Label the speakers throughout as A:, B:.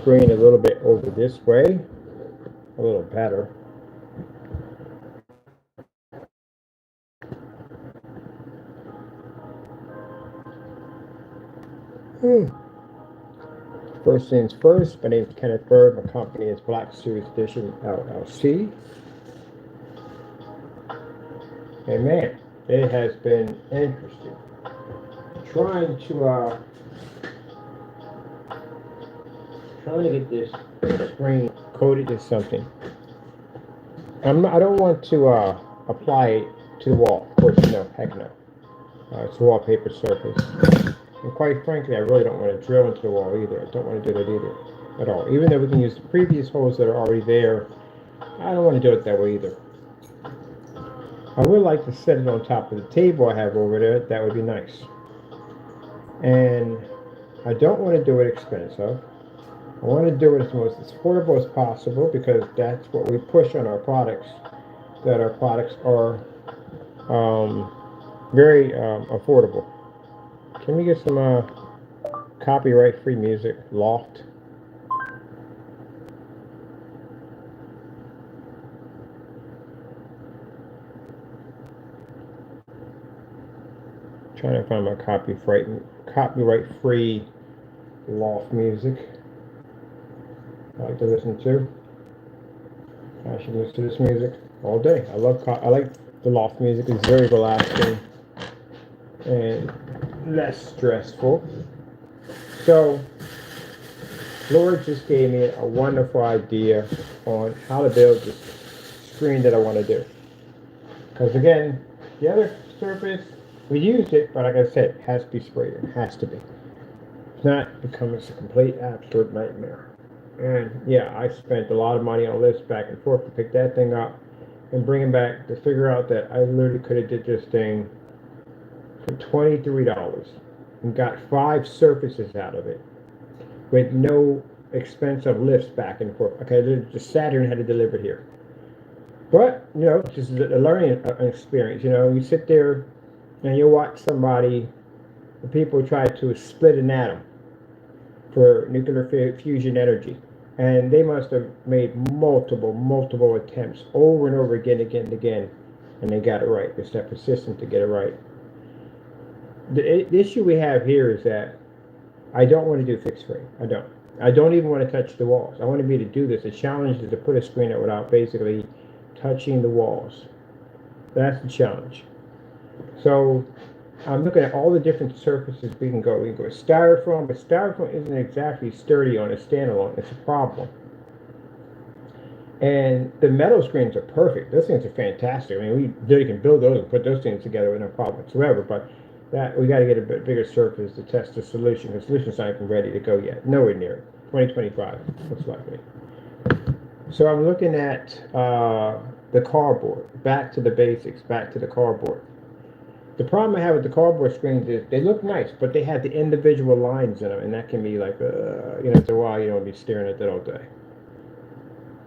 A: screen a little bit over this way, a little better. First things first, my name is Kenneth Bird. My company is Black Series Edition LLC. And man, it has been interesting trying to get this screen coated to something. I don't want to apply it to the wall. Of course, no, heck no. It's a wallpaper surface. And quite frankly, I really don't want to drill into the wall either. I don't want to do that either at all. Even though we can use the previous holes that are already there, I don't want to do it that way either. I would like to set it on top of the table I have over there. That would be nice. And I don't want to do it expensive. I want to do it as most as affordable as possible because that's what we push on our products. That our products are very affordable. Can we get some copyright-free music? Loft. Trying to find my copyright-free loft music I like to listen to. I should listen to this music all day. I like the loft music. It's very relaxing and less stressful. So, Lord just gave me a wonderful idea on how to build this screen that I want to do. Because again, the other surface, we used it, but like I said, it has to be sprayed. It has to be. If not, it becomes a complete, absolute nightmare. And yeah, I spent a lot of money on lifts back and forth to pick that thing up and bring it back to figure out that I literally could have did this thing for $23 and got 5 surfaces out of it with no expensive lifts back and forth. Okay, the Saturn had to deliver here. But, you know, just a learning experience. You know, you sit there and you watch somebody, the people try to split an atom for nuclear fusion energy. And they must have made multiple attempts over and over again, and they got it right. It's that persistence to get it right. The issue we have here is that I don't want to do fixed frame. I don't even want to touch the walls. I want to be able to do this. The challenge is to put a screen up without basically touching the walls. That's the challenge. So I'm looking at all the different surfaces we can go. We can go with styrofoam, but styrofoam isn't exactly sturdy on a standalone. It's a problem. And the metal screens are perfect. Those things are fantastic. I mean, we really can build those and put those things together with no problem whatsoever. But that we got to get a bit bigger surface to test the solution. The solution's not even ready to go yet. Nowhere near it. 2025, most likely. So I'm looking at the cardboard. Back to the basics. Back to the cardboard. The problem I have with the cardboard screens is they look nice, but they have the individual lines in them, and that can be like, after a while you don't want to be staring at that all day.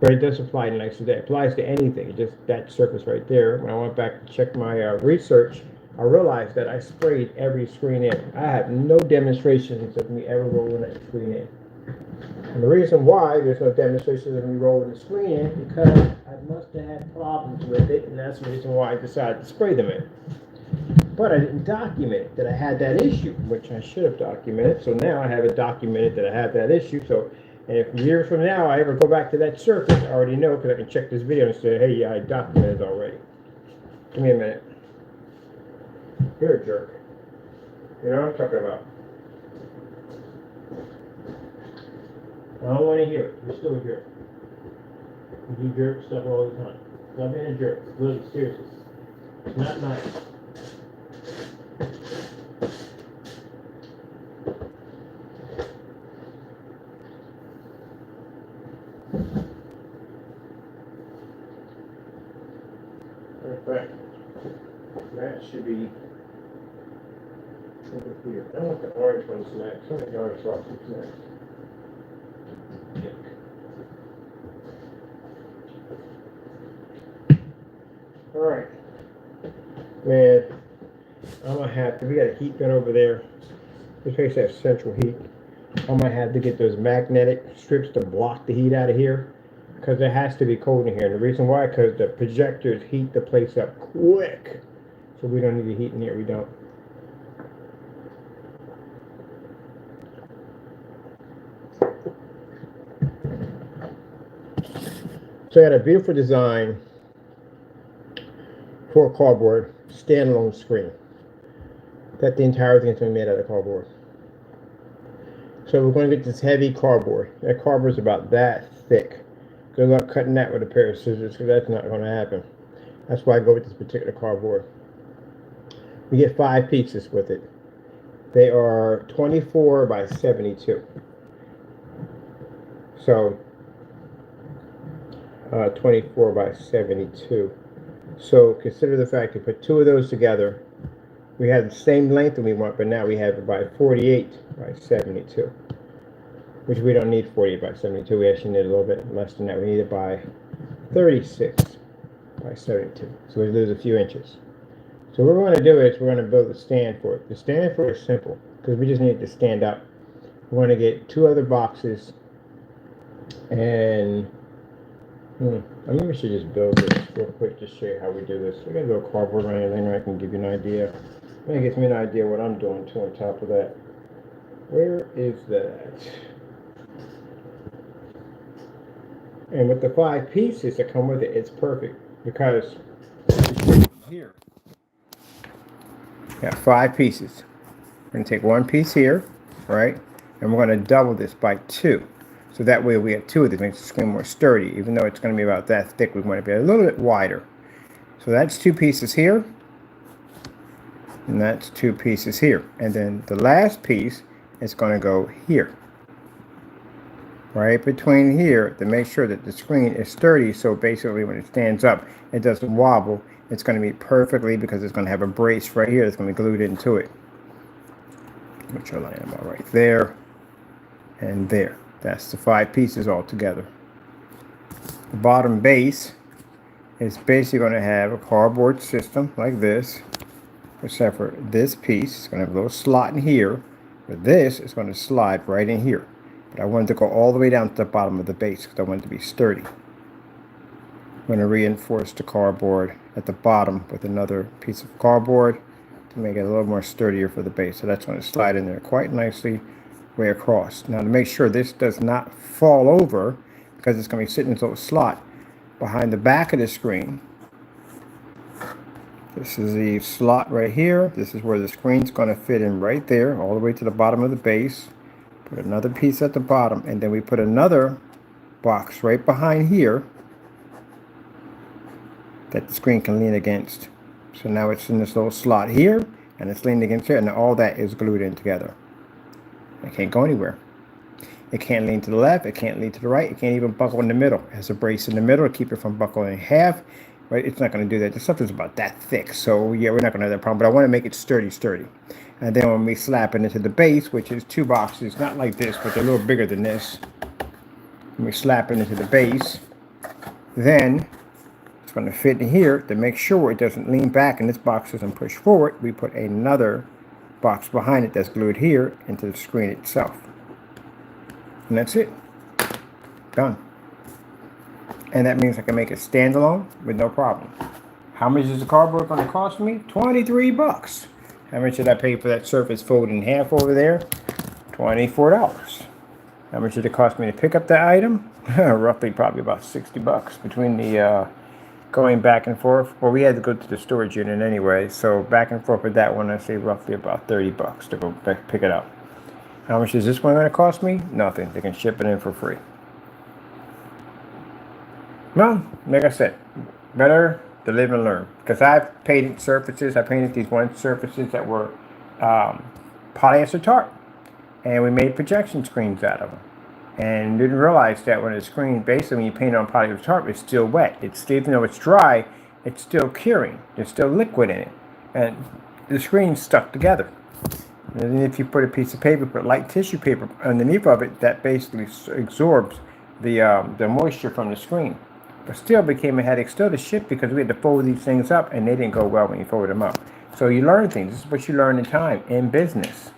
A: But it does apply to nice today. It applies to anything. Just that surface right there. When I went back to check my research, I realized that I sprayed every screen in. I have no demonstrations of me ever rolling that screen in. And the reason why there's no demonstrations of me rolling the screen in because I must have had problems with it, and that's the reason why I decided to spray them in. But I didn't document that I had that issue, which I should have documented. So now I have it documented that I have that issue. So, and if years from now I ever go back to that surface, I already know because I can check this video and say, hey, yeah, I documented it already. Give me a minute. You're a jerk. You know what I'm talking about. I don't want to hear it. You're still a jerk. You do jerk stuff all the time. Stop being a jerk. Really, seriously. It's not nice. Perfect. That should be over here. I want the orange ones next. I want the orange sausage next. Alright. Man, I'm gonna have to. We got a heat gun over there. This place has central heat. I'm gonna have to get those magnetic strips to block the heat out of here, because it has to be cold in here. And the reason why, because the projectors heat the place up quick. So we don't need the heat in here, we don't. So I got a beautiful design for a cardboard standalone screen. That the entire thing is going to be made out of cardboard. So we're going to get this heavy cardboard. That cardboard is about that thick. Good luck cutting that with a pair of scissors, because that's not going to happen. That's why I go with this particular cardboard. We get 5 pieces with it. They are 24 by 72. So 24 by 72. So consider the fact you put 2 of those together. We have the same length that we want, but now we have it by 48 by 72. Which we don't need 48 by 72. We actually need a little bit less than that. We need it by 36 by 72. So we lose a few inches. So what we're going to do is we're going to build a stand for it. The stand for it is simple, because we just need it to stand up. We're going to get 2 other boxes, and I maybe we should just build this real quick to show you how we do this. We're going to do a cardboard or anything, I can give you an idea. It gives me an idea what I'm doing too on top of that. Where is that? And with the 5 pieces that come with it, it's perfect, because here we got 5 pieces. We're going to take 1 piece here, right? And we're going to double this by 2. So that way we have 2 of these. Makes the screen more sturdy. Even though it's going to be about that thick, we want it to be a little bit wider. So that's 2 pieces here. And that's 2 pieces here. And then the last piece is going to go here. Right between here, to make sure that the screen is sturdy. So basically when it stands up, it doesn't wobble. It's going to be perfectly, because it's going to have a brace right here that's going to be glued into it. Which I'll line them all right there and there. That's the 5 pieces all together. The bottom base is basically going to have a cardboard system like this, except for this piece. It's going to have a little slot in here, but this is going to slide right in here. But I wanted to go all the way down to the bottom of the base because I want it to be sturdy. I'm going to reinforce the cardboard at the bottom with another piece of cardboard to make it a little more sturdier for the base. So that's going to slide in there quite nicely way across. Now to make sure this does not fall over, because it's going to be sitting in this little slot behind the back of the screen. This is the slot right here. This is where the screen's going to fit in right there, all the way to the bottom of the base. Put another piece at the bottom, and then we put another box right behind here that the screen can lean against. So now it's in this little slot here, and it's leaning against here, and all that is glued in together. It can't go anywhere. It can't lean to the left, it can't lean to the right, it can't even buckle in the middle. It has a brace in the middle to keep it from buckling in half. Right? It's not going to do that. The stuff is about that thick, so yeah, we're not going to have that problem. But I want to make it sturdy. And then when we slap it into the base, which is 2 boxes, not like this, but they're a little bigger than this. When we slap it into the base, then it's going to fit in here. To make sure it doesn't lean back and this box doesn't push forward, we put another box behind it that's glued here into the screen itself. And that's it. Done. And that means I can make it standalone with no problem. How much is the cardboard going to cost me? 23 bucks. How much did I pay for that surface folded in half over there? $24. How much did it cost me to pick up that item? Roughly probably about 60 bucks between the going back and forth. Well, we had to go to the storage unit anyway, so back and forth with that one, I say roughly about 30 bucks to go back pick it up. How much is this one going to cost me? Nothing. They can ship it in for free. Well, like I said, better to live and learn. Because I've painted surfaces. I painted these one surfaces that were polyester tarp. And we made projection screens out of them. And didn't realize that when the screen, basically when you paint it on polyester tarp, it's still wet. It's, even though it's dry, it's still curing. There's still liquid in it. And the screen's stuck together. And then if you put a piece of paper, put light tissue paper underneath of it, that basically absorbs the moisture from the screen. But still became a headache still to ship because we had to fold these things up and they didn't go well when you fold them up. So you learn things. This is what you learn in time, in business.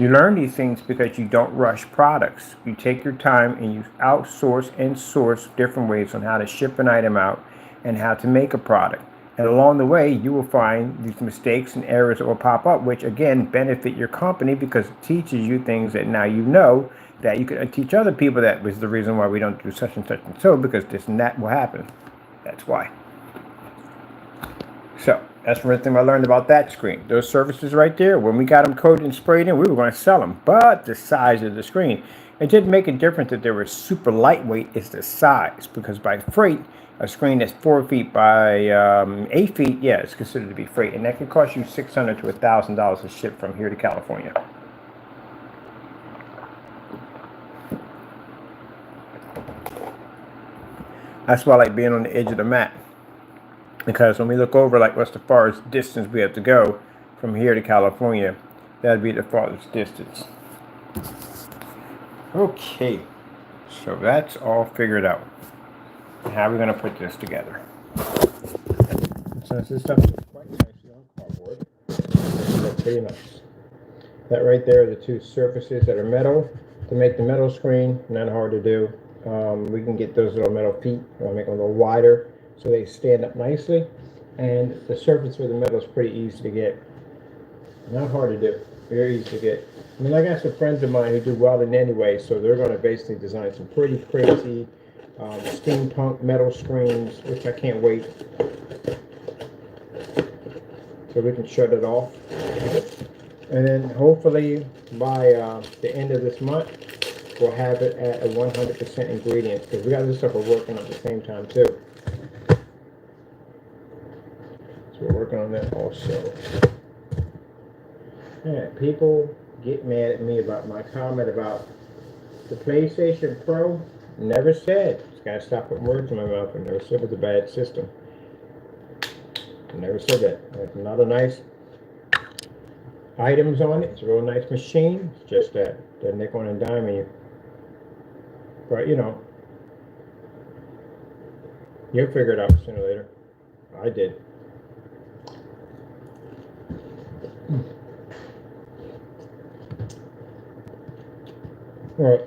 A: You learn these things because you don't rush products. You take your time and you outsource and source different ways on how to ship an item out and how to make a product. And along the way, you will find these mistakes and errors that will pop up, which again benefit your company because it teaches you things that now you know that you can teach other people. That was the reason why we don't do such and so, because this and that will happen. That's why. So that's one thing I learned about that screen. Those surfaces right there, when we got them coated and sprayed in, we were going to sell them. But the size of the screen, it didn't make a difference that they were super lightweight. It's the size, because by freight, a screen that's 4 feet by 8 feet, yeah, it's considered to be freight, and that can cost you $600 to $1,000 to ship from here to California. That's why I like being on the edge of the map. Because when we look over, like, what's the farthest distance we have to go from here to California, that'd be the farthest distance. Okay, so that's all figured out. How are we going to put this together? Since this stuff is quite nicely on cardboard, that's pretty nice. That right there are the two surfaces that are metal. To make the metal screen, not hard to do. We can get those little metal feet, I'll make them a little wider, so they stand up nicely, and the surface for the metal is pretty easy to get. Not hard to do, very easy to get. I mean, I got some friends of mine who do welding anyway, so they're going to basically design some pretty crazy steampunk metal screens, which I can't wait. So we can shut it off, and then hopefully by the end of this month, we'll have it at a 100% ingredient, because we got this stuff we're working on at the same time too. We're working on that also. Yeah, people get mad at me about my comment about the PlayStation Pro. Never said. Just gotta stop putting words in my mouth. I never said it was a bad system. I never said that. It's not a nice items on it. It's a real nice machine. It's just that the nickel and dime in you. But you know, you'll figure it out sooner or later. I did. All right,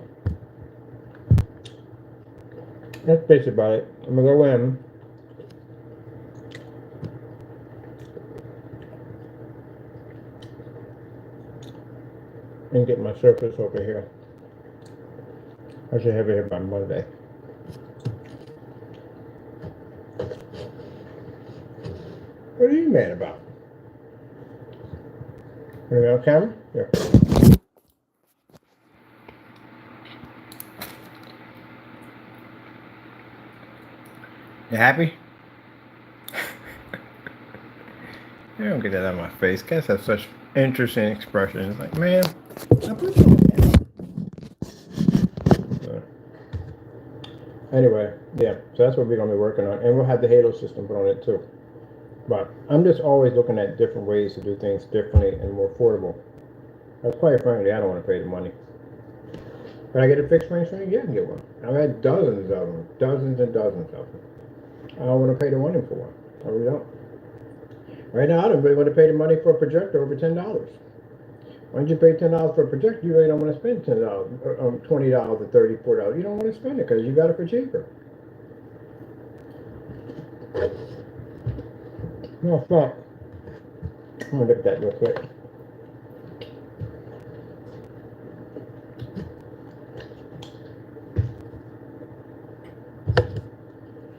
A: that's basically about it. I'm gonna go in and get my surface over here. I should have it here by Monday. What are you mad about? Are you on camera? Here. You happy? I don't get that out of my face. Guys have such interesting expressions. Like, man, I put you on that. Anyway, yeah, so that's what we're going to be working on. And we'll have the Halo system put on it too. But I'm just always looking at different ways to do things differently and more affordable. But quite frankly, I don't want to pay the money. Can I get a fixed screen screen? Yeah, I can get one. I've had dozens of them. Dozens and dozens of them. I don't want to pay the money for one. I really don't. Right now, I don't really want to pay the money for a projector over $10. Why don't you pay $10 for a projector? You really don't want to spend $10, $20 or $34. You don't want to spend it because you got it for cheaper. No, it's not. I'm going to look at that real quick.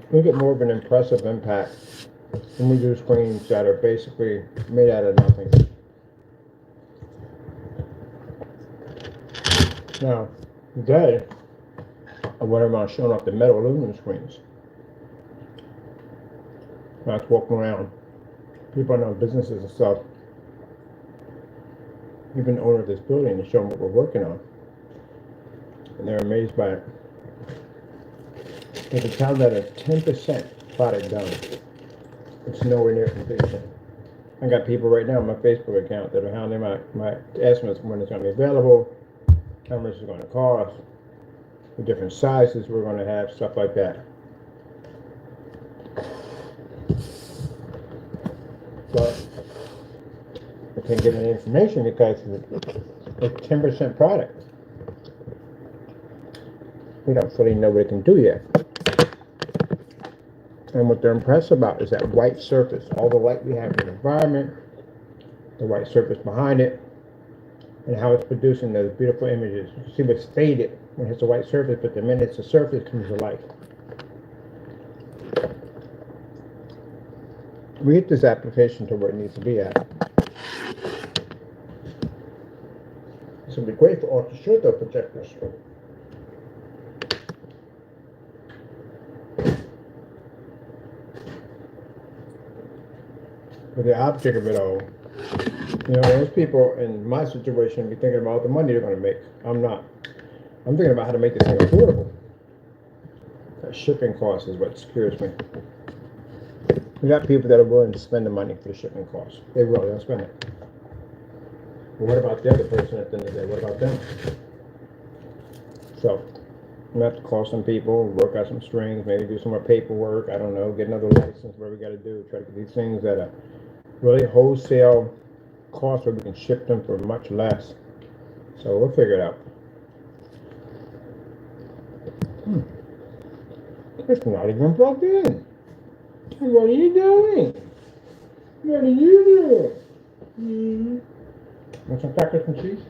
A: We get more of an impressive impact when we do screens that are basically made out of nothing. Now, today, or whatever, I'm showing off the metal aluminum screens. I was walking around, people in our businesses and stuff, even the owner of this building, to show them what we're working on. And they're amazed by it. They can tell that a 10% product done. It's nowhere near completion. I got people right now on my Facebook account that are hounding my estimates when it's going to be available, how much it's going to cost, the different sizes we're going to have, stuff like that. But I can't get any information because a 10% product. We don't fully know what it can do yet. And what they're impressed about is that white surface, all the light we have in the environment, the white surface behind it, and how it's producing those beautiful images. You see what's faded when it's a white surface, but the minute it's a surface, it comes to life. We get this application to where it needs to be at. This would be great for ultra short though projectors. But the object of it all, those people in my situation be thinking about the money they're going to make. I'm not. I'm thinking about how to make this thing affordable. That shipping cost is what scares me. We got people that are willing to spend the money for the shipping cost. They will. They'll spend it. But what about the other person at the end of the day? What about them? So we have to call some people, work out some strings, maybe do some more paperwork. I don't know. Get another license. What we got to do? Try to get these things at a really wholesale cost where we can ship them for much less. So we'll figure it out. It's not even plugged in. What are you doing? What are you doing? Want some crackers and cheese?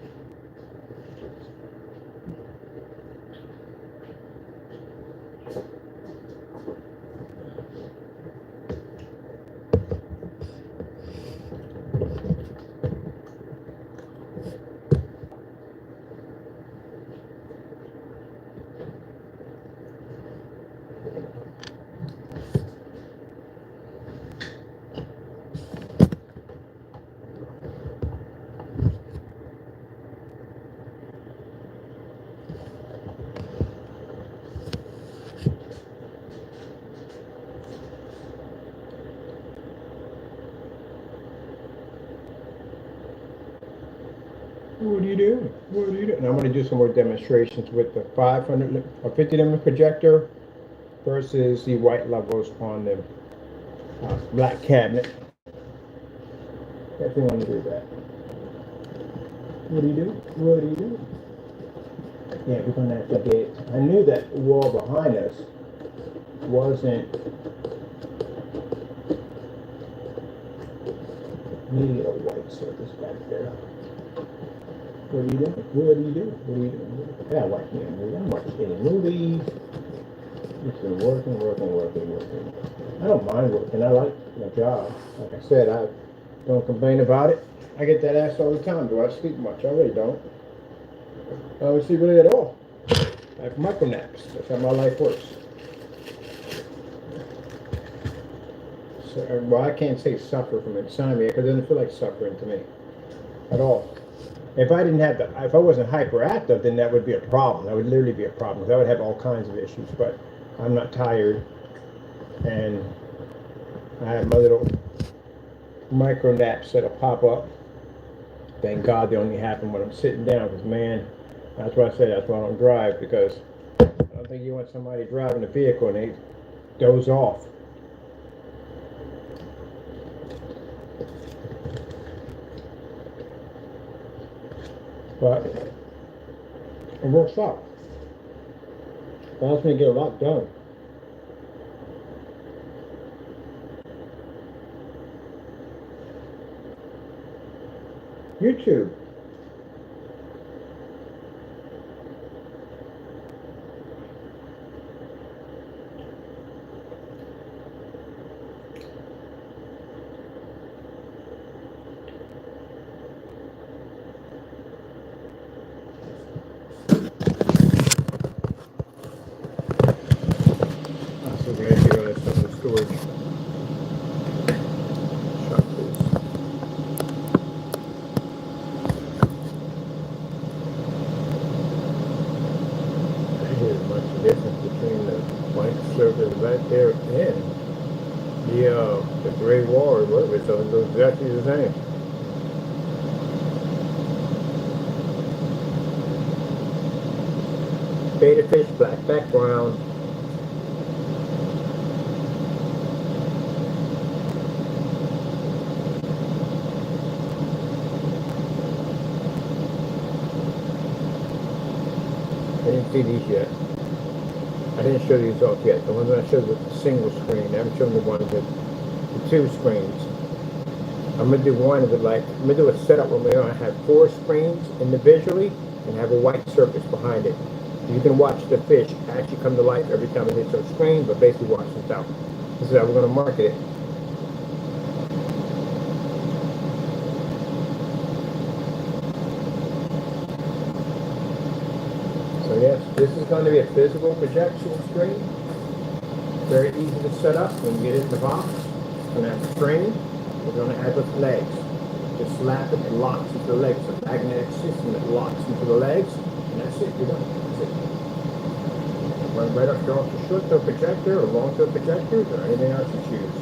A: What are you doing? What are you doing? And I'm going to do some more demonstrations with the 500 or 50 lumen projector versus the white levels on the black cabinet. Definitely want to do that. What are you doing? What are you doing? Yeah, we're going to have to get. I knew that wall behind us wasn't. Need a white surface back there. What are you doing? What are you doing? What are you doing? Yeah, I'm watching a movie. I'm watching a movie. It's been working. I don't mind working. I like my job. Like I said, I don't complain about it. I get that asked all the time. Do I sleep much? I really don't. I don't sleep really at all. I have micro naps. That's how my life works. So, well, I can't say suffer from insomnia because it doesn't feel like suffering to me at all. If I wasn't hyperactive, then that would be a problem. That would literally be a problem because I would have all kinds of issues. But I'm not tired, and I have my little micro naps that'll pop up. Thank God they only happen when I'm sitting down. Because man, that's why I say that's why I don't drive, because I don't think you want somebody driving a vehicle and they doze off. But it works out. It allows me to get a lot done. YouTube. So we're going to get all that stuff in storage. Shut this. There's much difference between the white surface right there and the gray wall or whatever, so it looks exactly the same. Beta fish, black background. see these yet. I didn't show these off yet. The ones I showed with the single screen. I haven't shown the one with the 2 screens. I'm gonna do one of it like I'm gonna do a setup where we're gonna have 4 screens individually and have a white surface behind it. You can watch the fish actually come to life every time it hits our screen, but basically watch this out. This is how we're gonna market it. So yes, this is going to be a physical projection screen. Very easy to set up when you get it in the box. It's going to have a screen. We're going to add the legs. Just slap it and locks into the legs. It's a magnetic system that locks into the legs. And that's it. You're done. That's it. Right up your short throw projector or long throw projectors or anything else you choose.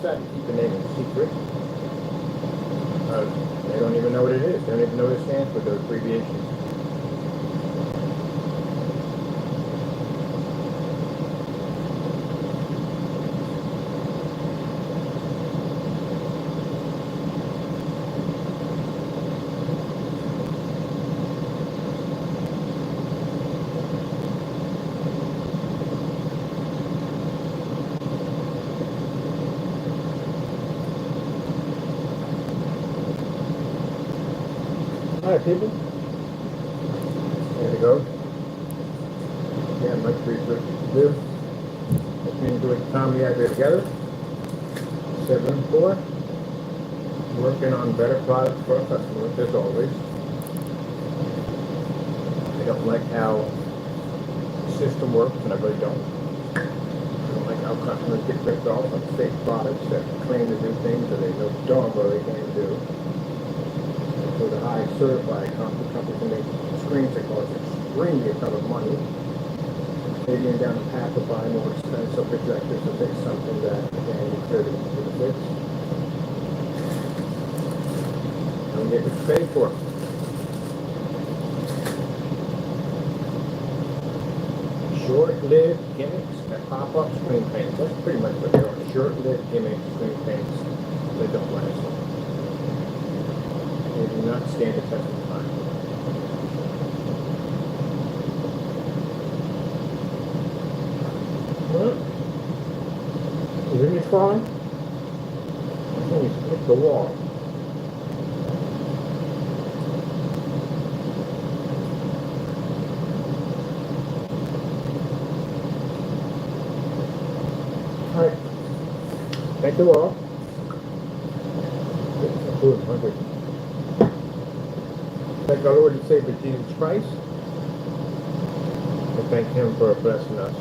A: To keep the name a secret. They don't even know what it is. They don't even know what it stands for, those abbreviations. Alright people, there we go. Yeah, much research to do. Hope you enjoyed the time we had here together. 7-4. Working on better products for our customers as always. I don't like how the system works, and I really don't. I don't like how customers get ripped off on fake products that claim to do things that they know darn well they can't do. So the high certified companies can make screens that cost extremely a ton of money. Maybe down the path to buy more expensive projectors to fix something that can be clearly easy to fix. Don't get what you paid for. Short-lived gimmicks that pop up screen paints. That's pretty much what they are. Short-lived gimmick screen paints that don't last long. They do not stand the test of time. What? Isn't it falling? I think it's hit the wall. Alright. Thank you all. Good, hungry. Thank our Lord and Savior Jesus Christ. And thank Him for blessing us.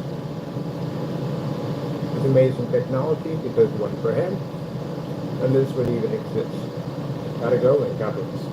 A: It's amazing technology because it wasn't for Him. And this would even exist. Gotta go and God bless.